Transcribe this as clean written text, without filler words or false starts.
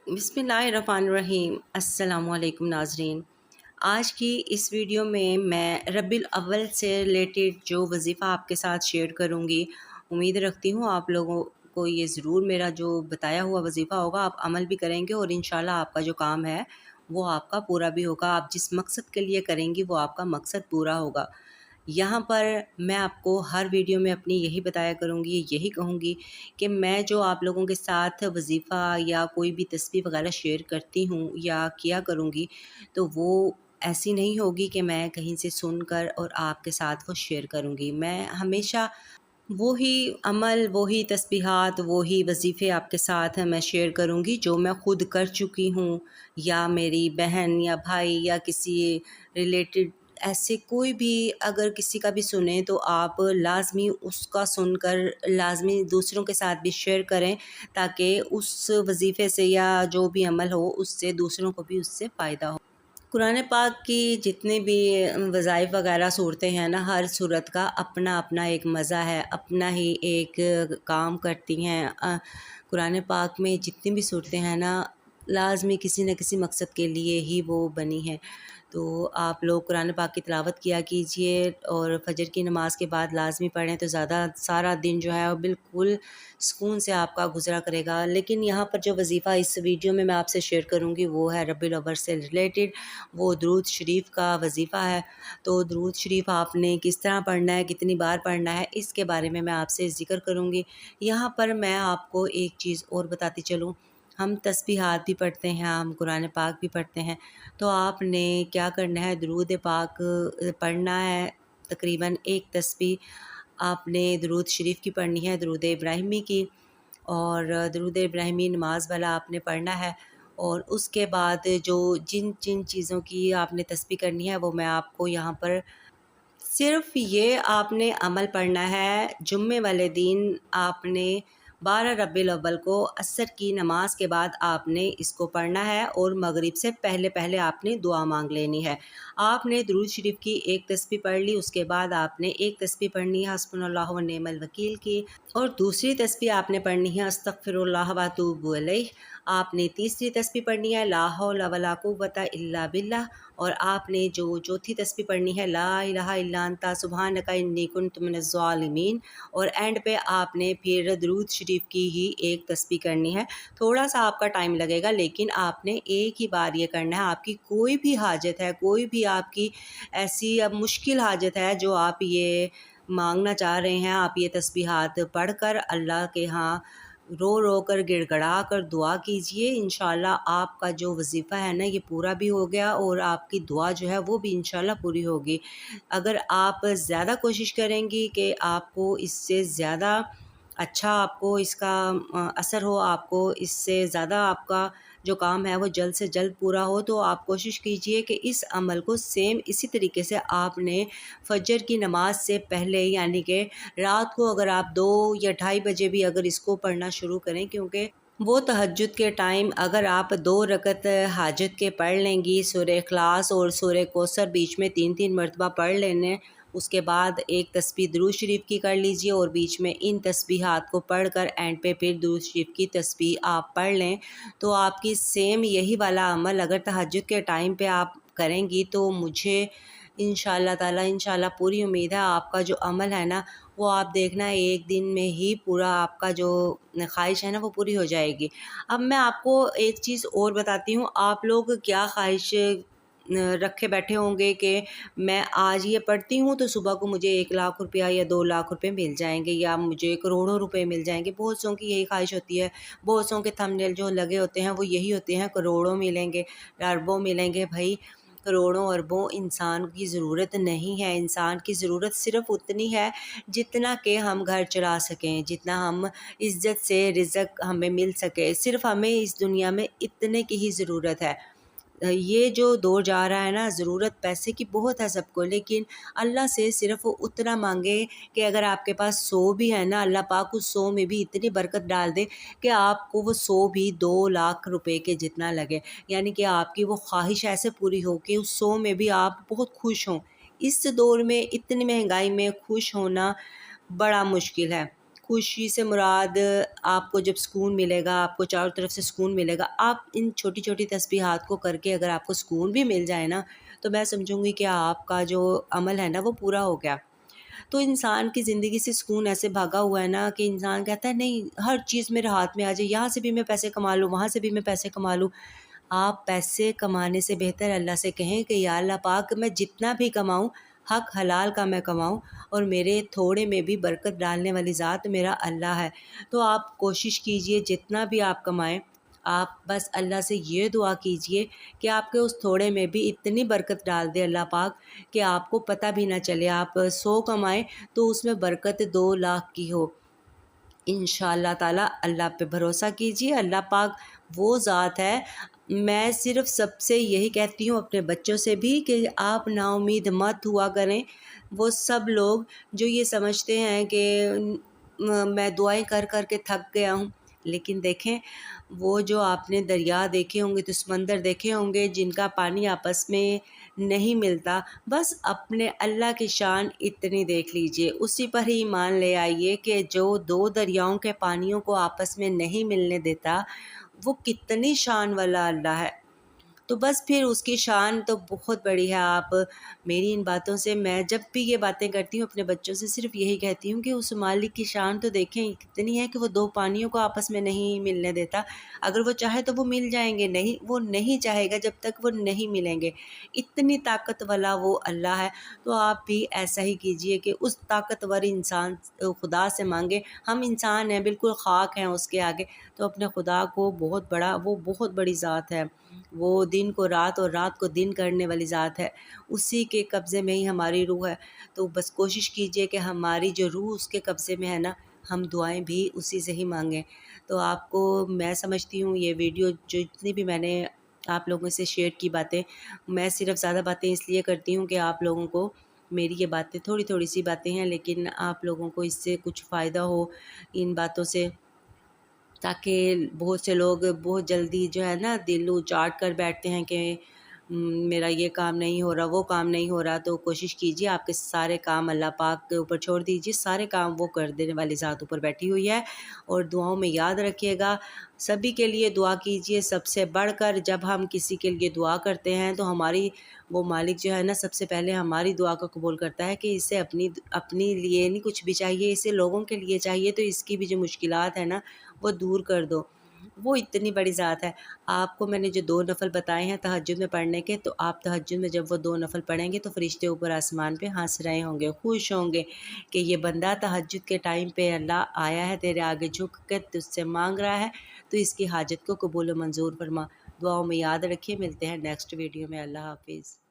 بسم اللہ الرحمن الرحیم۔ السلام علیکم ناظرین، آج کی اس ویڈیو میں ربیع الاول سے ریلیٹڈ جو وظیفہ آپ کے ساتھ شیئر کروں گی، امید رکھتی ہوں آپ لوگوں کو یہ ضرور میرا جو بتایا ہوا وظیفہ ہوگا آپ عمل بھی کریں گے، اور انشاءاللہ آپ کا جو کام ہے وہ آپ کا پورا بھی ہوگا۔ آپ جس مقصد کے لیے کریں گی وہ آپ کا مقصد پورا ہوگا۔ یہاں پر میں آپ کو ہر ویڈیو میں اپنی یہی بتایا کروں گی، یہی کہوں گی کہ میں جو آپ لوگوں کے ساتھ وظیفہ یا کوئی بھی تسبیح وغیرہ شیئر کرتی ہوں یا کیا کروں گی تو وہ ایسی نہیں ہوگی کہ میں کہیں سے سن کر اور آپ کے ساتھ وہ شیئر کروں گی۔ میں ہمیشہ وہی عمل، وہی تسبیحات، وہی وظیفے آپ کے ساتھ میں شیئر کروں گی جو میں خود کر چکی ہوں، یا میری بہن یا بھائی یا کسی ریلیٹڈ ایسے کوئی بھی اگر کسی کا بھی سنیں تو آپ لازمی اس کا سن کر لازمی دوسروں کے ساتھ بھی شیئر کریں، تاکہ اس وظیفے سے یا جو بھی عمل ہو اس سے دوسروں کو بھی اس سے فائدہ ہو۔ قرآن پاک کی جتنے بھی وظائف وغیرہ صورتیں ہیں نا، ہر صورت کا اپنا اپنا ایک مزہ ہے، اپنا ہی ایک کام کرتی ہیں۔ قرآن پاک میں جتنی بھی صورتیں ہیں نا، لازمی کسی نہ کسی مقصد کے لیے ہی وہ بنی ہیں۔ تو آپ لوگ قرآن پاک کی تلاوت کیا کیجئے، اور فجر کی نماز کے بعد لازمی پڑھیں تو زیادہ سارا دن جو ہے وہ بالکل سکون سے آپ کا گزرا کرے گا۔ لیکن یہاں پر جو وظیفہ اس ویڈیو میں آپ سے شیئر کروں گی وہ ہے ربیع الاول سے ریلیٹڈ، وہ درود شریف کا وظیفہ ہے۔ تو درود شریف آپ نے کس طرح پڑھنا ہے، کتنی بار پڑھنا ہے، اس کے بارے میں آپ سے ذکر کروں گی۔ یہاں پر میں آپ کو ایک چیز اور بتاتی چلوں، ہم تسبیحات بھی پڑھتے ہیں، ہم قرآن پاک بھی پڑھتے ہیں، تو آپ نے کیا کرنا ہے، درود پاک پڑھنا ہے۔ تقریباً ایک تسبیح آپ نے درود شریف کی پڑھنی ہے، درود ابراہیمی کی، اور درود ابراہیمی نماز والا آپ نے پڑھنا ہے۔ اور اس کے بعد جو جن چیزوں کی آپ نے تسبیح کرنی ہے وہ میں آپ کو یہاں پر صرف یہ آپ نے عمل پڑھنا ہے۔ جمعے والے دن آپ نے 12 ربیع الاول کو عصر کی نماز کے بعد آپ نے اس کو پڑھنا ہے، اور مغرب سے پہلے آپ نے دعا مانگ لینی ہے۔ آپ نے درود شریف کی ایک تسبیح پڑھ لی، اس کے بعد آپ نے ایک تسبیح پڑھنی ہے حسبنا اللہ و نعم الوکیل کی، اور دوسری تسبیح آپ نے پڑھنی ہے استغفر اللہ و اتوب الیہ۔ آپ نے تیسری تسبیح پڑھنی ہے لا حول ولا قوۃ الا باللہ، اور آپ نے جو چوتھی تسبیح پڑھنی ہے لا الہ الا انت سبحانک انی کنت من الظالمین، اور اینڈ پہ آپ نے پھر درود شریف کی ہی ایک تسبیح کرنی ہے۔ تھوڑا سا آپ کا ٹائم لگے گا، لیکن آپ نے ایک ہی بار یہ کرنا ہے۔ آپ کی کوئی بھی حاجت ہے، کوئی بھی آپ کی ایسی اب مشکل حاجت ہے جو آپ یہ مانگنا چاہ رہے ہیں، آپ یہ تسبیحات پڑھ کر اللہ کے ہاں رو رو کر گڑ گڑا کر دعا کیجئے۔ انشاءاللہ آپ کا جو وظیفہ ہے نا یہ پورا بھی ہو گیا، اور آپ کی دعا جو ہے وہ بھی انشاءاللہ پوری ہوگی۔ اگر آپ زیادہ کوشش کریں گی کہ آپ کو اس سے زیادہ اچھا آپ کو اس کا اثر ہو، آپ کو اس سے زیادہ آپ کا جو کام ہے وہ جلد سے جلد پورا ہو، تو آپ کوشش کیجئے کہ اس عمل کو سیم اسی طریقے سے آپ نے فجر کی نماز سے پہلے، یعنی کہ رات کو اگر آپ 2 یا 2:30 بجے بھی اگر اس کو پڑھنا شروع کریں، کیونکہ وہ تہجد کے ٹائم اگر آپ 2 رکعت حاجت کے پڑھ لیں گی، سورہ اخلاص اور سورہ کوثر بیچ میں 3 مرتبہ پڑھ لینے، اس کے بعد ایک تسبیح درود شریف کی کر لیجئے، اور بیچ میں ان تسبیحات کو پڑھ کر اینڈ پہ پھر درود شریف کی تسبیح آپ پڑھ لیں، تو آپ کی سیم یہی والا عمل اگر تہجد کے ٹائم پہ آپ کریں گی تو مجھے انشاءاللہ تعالی انشاءاللہ پوری امید ہے آپ کا جو عمل ہے نا وہ آپ دیکھنا ایک دن میں ہی پورا آپ کا جو خواہش ہے نا وہ پوری ہو جائے گی۔ اب میں آپ کو ایک چیز اور بتاتی ہوں، آپ لوگ کیا خواہش رکھے بیٹھے ہوں گے کہ میں آج یہ پڑھتی ہوں تو صبح کو مجھے 1 لاکھ روپیہ یا 2 لاکھ روپے مل جائیں گے، یا مجھے کروڑوں روپے مل جائیں گے۔ بہت سوں کی یہی خواہش ہوتی ہے، بہت سوں کے تھمب نیل جو لگے ہوتے ہیں وہ یہی ہوتے ہیں، کروڑوں ملیں گے، اربوں ملیں گے۔ بھائی کروڑوں اربوں انسان کی ضرورت نہیں ہے، انسان کی ضرورت صرف اتنی ہے جتنا کہ ہم گھر چلا سکیں، جتنا ہم عزت سے رزق ہمیں مل سکے، صرف ہمیں اس دنیا میں اتنے کی ہی ضرورت ہے۔ یہ جو دور جا رہا ہے نا، ضرورت پیسے کی بہت ہے سب کو، لیکن اللہ سے صرف اتنا مانگے کہ اگر آپ کے پاس 100 بھی ہے نا، اللہ پاک اس 100 میں بھی اتنی برکت ڈال دے کہ آپ کو وہ 100 بھی 2 لاکھ روپے کے جتنا لگے، یعنی کہ آپ کی وہ خواہش ایسے پوری ہو کہ اس 100 میں بھی آپ بہت خوش ہوں۔ اس دور میں اتنی مہنگائی میں خوش ہونا بڑا مشکل ہے، خوشی سے مراد آپ کو جب سکون ملے گا، آپ کو چاروں طرف سے سکون ملے گا، آپ ان چھوٹی چھوٹی تسبیحات کو کر کے اگر آپ کو سکون بھی مل جائے نا، تو میں سمجھوں گی کہ آپ کا جو عمل ہے نا وہ پورا ہو گیا۔ تو انسان کی زندگی سے سکون ایسے بھاگا ہوا ہے نا کہ انسان کہتا ہے نہیں، ہر چیز میرے ہاتھ میں آ جائے، یہاں سے بھی میں پیسے کما لوں، وہاں سے بھی میں پیسے کما لوں۔ آپ پیسے کمانے سے بہتر اللہ سے کہیں کہ یا اللہ پاک، میں جتنا بھی کماؤں حق حلال کا میں کماؤں، اور میرے تھوڑے میں بھی برکت ڈالنے والی ذات میرا اللہ ہے۔ تو آپ کوشش کیجئے جتنا بھی آپ کمائیں، آپ بس اللہ سے یہ دعا کیجئے کہ آپ کے اس تھوڑے میں بھی اتنی برکت ڈال دے اللہ پاک کہ آپ کو پتہ بھی نہ چلے۔ آپ 100 کمائیں تو اس میں برکت 2 لاکھ کی ہو انشاءاللہ تعالی۔ اللہ پہ بھروسہ کیجئے، اللہ پاک وہ ذات ہے۔ میں صرف سب سے یہی کہتی ہوں، اپنے بچوں سے بھی، کہ آپ نا امید مت ہوا کریں۔ وہ سب لوگ جو یہ سمجھتے ہیں کہ میں دعائیں کر کر کے تھک گیا ہوں، لیکن دیکھیں وہ جو آپ نے دریا دیکھے ہوں گے، تو سمندر دیکھے ہوں گے جن کا پانی آپس میں نہیں ملتا، بس اپنے اللہ کی شان اتنی دیکھ لیجئے، اسی پر ہی ایمان لے آئیے کہ جو 2 دریاؤں کے پانیوں کو آپس میں نہیں ملنے دیتا، وہ کتنی شان والا اللہ ہے۔ تو بس پھر اس کی شان تو بہت بڑی ہے۔ آپ میری ان باتوں سے، میں جب بھی یہ باتیں کرتی ہوں اپنے بچوں سے صرف یہی کہتی ہوں کہ اس مالک کی شان تو دیکھیں کتنی ہے کہ وہ 2 پانیوں کو آپس میں نہیں ملنے دیتا۔ اگر وہ چاہے تو وہ مل جائیں گے، نہیں وہ نہیں چاہے گا جب تک وہ نہیں ملیں گے۔ اتنی طاقت والا وہ اللہ ہے۔ تو آپ بھی ایسا ہی کیجئے کہ اس طاقتور انسان خدا سے مانگے۔ ہم انسان ہیں، بالکل خاک ہیں اس کے آگے، تو اپنے خدا کو بہت بڑا، وہ بہت بڑی ذات ہے، وہ دن کو رات اور رات کو دن کرنے والی ذات ہے، اسی کے قبضے میں ہی ہماری روح ہے۔ تو بس کوشش کیجئے کہ ہماری جو روح اس کے قبضے میں ہے نا، ہم دعائیں بھی اسی سے ہی مانگیں۔ تو آپ کو میں سمجھتی ہوں یہ ویڈیو جو اتنی بھی میں نے آپ لوگوں سے شیئر کی باتیں، میں صرف زیادہ باتیں اس لیے کرتی ہوں کہ آپ لوگوں کو میری یہ باتیں تھوڑی تھوڑی سی باتیں ہیں، لیکن آپ لوگوں کو اس سے کچھ فائدہ ہو ان باتوں سے، تاکہ بہت سے لوگ بہت جلدی جو ہے نا دل اچاٹ کر بیٹھتے ہیں کہ میرا یہ کام نہیں ہو رہا، وہ کام نہیں ہو رہا۔ تو کوشش کیجئے آپ کے سارے کام اللہ پاک کے اوپر چھوڑ دیجئے، سارے کام وہ کر دینے والی ذات اوپر بیٹھی ہوئی ہے۔ اور دعاؤں میں یاد رکھیے گا، سبھی کے لیے دعا کیجئے، سب سے بڑھ کر جب ہم کسی کے لیے دعا کرتے ہیں تو ہماری وہ مالک جو ہے نا سب سے پہلے ہماری دعا کو قبول کرتا ہے کہ اسے اپنی لیے نہیں کچھ بھی چاہیے، اسے لوگوں کے لیے چاہیے، تو اس کی بھی جو مشکلات ہیں نا وہ دور کر دو۔ وہ اتنی بڑی ذات ہے۔ آپ کو میں نے جو 2 نفل بتائے ہیں تہجد میں پڑھنے کے، تو آپ تہجد میں جب وہ 2 نفل پڑھیں گے تو فرشتے اوپر آسمان پہ ہنس رہے ہوں گے، خوش ہوں گے کہ یہ بندہ تہجد کے ٹائم پہ اللہ آیا ہے تیرے آگے جھک کے تجھ سے مانگ رہا ہے، تو اس کی حاجت کو قبول و منظور فرما۔ دعاؤں میں یاد رکھیے، ملتے ہیں نیکسٹ ویڈیو میں۔ اللہ حافظ۔